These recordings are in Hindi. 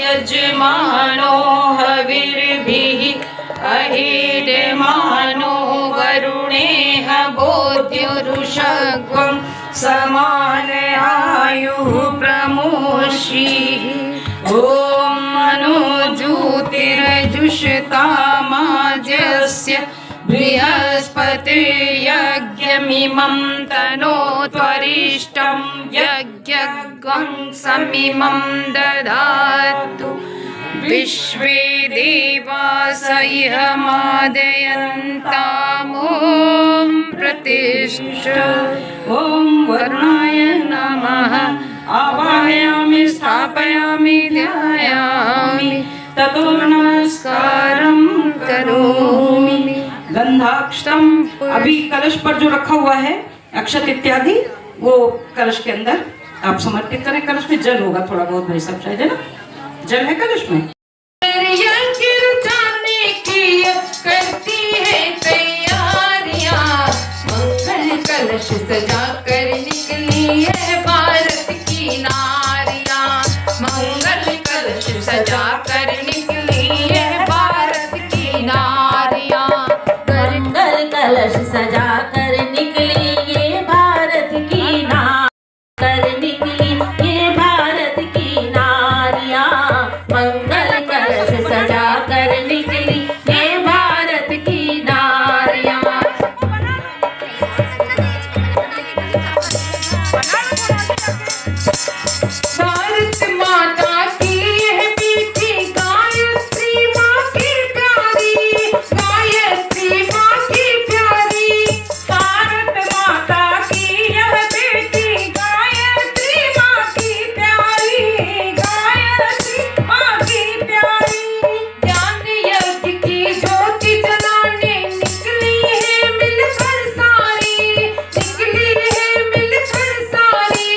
यजमानो हविर्भिः अहिर्मानो वरुणेह बोध्युरुषग्वं समान आयुः प्रमोषिः। ॐ मनुज्योतिरजुषतामाज्यस्य बृहस्पतिर्यज्ञमिमं तनोत्वरिष्टं यज्ञं समिमं ददातु। विश्वे देवास इह मादयन्तामो प्रतिष्ठ। ॐ वरुणाय नमः। आवाहयामि स्थापयामि ध्यायामि ततो नमस्कारं करोमि। गंधाक्षतम अभी कलश पर जो रखा हुआ है अक्षत इत्यादि वो कलश के अंदर आप समर्पित करें। कलश में जल होगा थोड़ा बहुत भाई सब शायद है ना, जल है कलश में। करती है तैयारियां मंगल कलश सजा कर निकली है भारत की नारियां। मंगल कलश सजा कर निकली है भारत की नारियां। मंगल कलश सजा कर निकली ये भारत की कर निकली ये भारत की नारियां। मंगल कलश सजा कर निकली ये भारत की नारियां। भारत माता की यह बेटी गायत्री माँ की प्यारी, गायत्री माँ की प्यारी। भारत माता की यह बेटी गायत्री माँ की प्यारी, गायत्री माँ की प्यारी। ज्ञान यज्ञ की ज्योति जलाने निकली है मिलकर सारी, निकली है मिलकर सारी।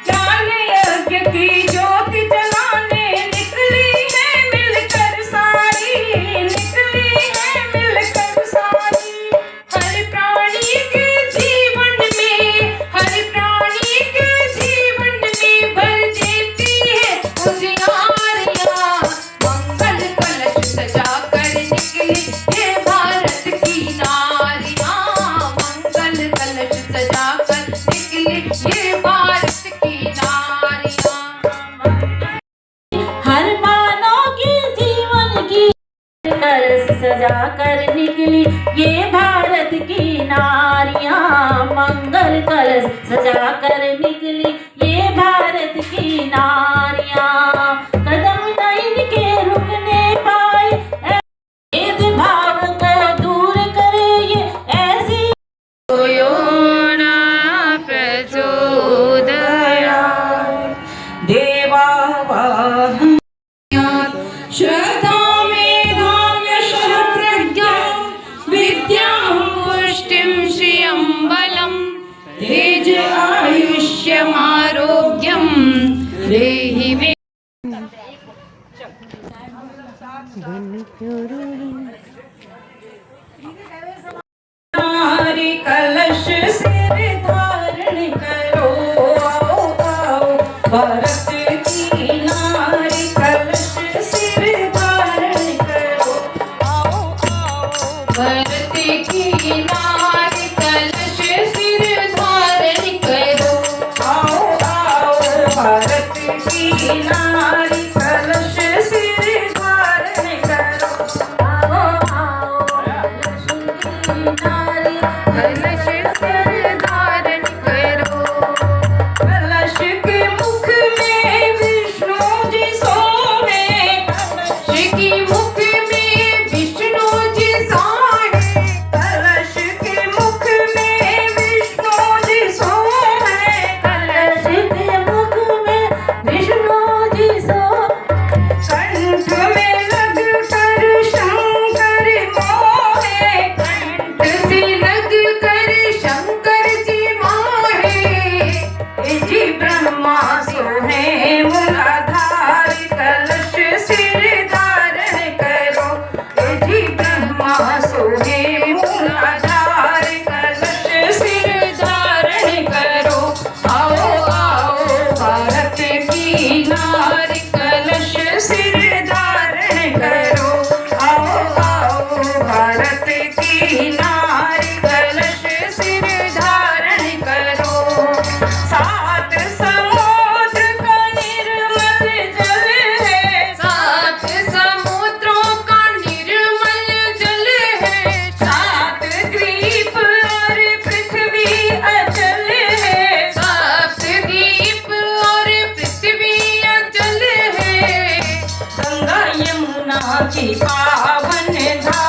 ज्ञान यज्ञ की ज्योति जलाने निकली है मिलकर सारी, निकली है मिलकर सारी। हर प्राणी के जीवन में, हर प्राणी के जीवन में भर देती है उजियारियां। मंगल कलश सजा कर निकली ये भारत की नारियां। मंगल कलश सजा कर निकली ये भारत की नारियां। हर मानव के जीवन की कलश सजा कर निकली ये भारत की नारियां। मंगल कलश सजा कर निकली ये भारत की नारियां। कदम नहीं के रुकने पाए भेदभाव को दूर करे ये ऐसी यो न प्रचोदयात्। देवा वा नारी कलश सिर धारण करो, आओ आओ भारत की नारी कलश सिर धारण करो, आओ आओ भरत की नारी कलश सिर धारण करो, आओ आओ भारत की नारी कलश सिर धारण करो, आओ आओ लक्ष्मी नारी कलश सिर धारण करो, कलश के मुख में विष्णु जी सोहे, कलश की मुख में विष्णु जी सोहे, कलश के मुख में विष्णु जी सोहे, कलश के मुख में विष्णु जी सोहे, कंठ में लग कर शंकर मोहे, कंठ से लग कर शंकर जी मोहे, जी ब्रह्मा सोहे मूलाधार कलश सिर धारण करो, जी ब्रह्मा सोहे मूलाधार कलश सिर धारण करो, आओ आओ भारत की नारी कलश सिर धारण करो, आओ आओ भारत की नारी कलश सिर धारण करो, सात समुद्र का निर्मल जल है, सात समुद्रों का निर्मल जल है, सात द्वीप और पृथ्वी अचल है, सात द्वीप और पृथ्वी अचल है, गंगा यमुना की पावन धारा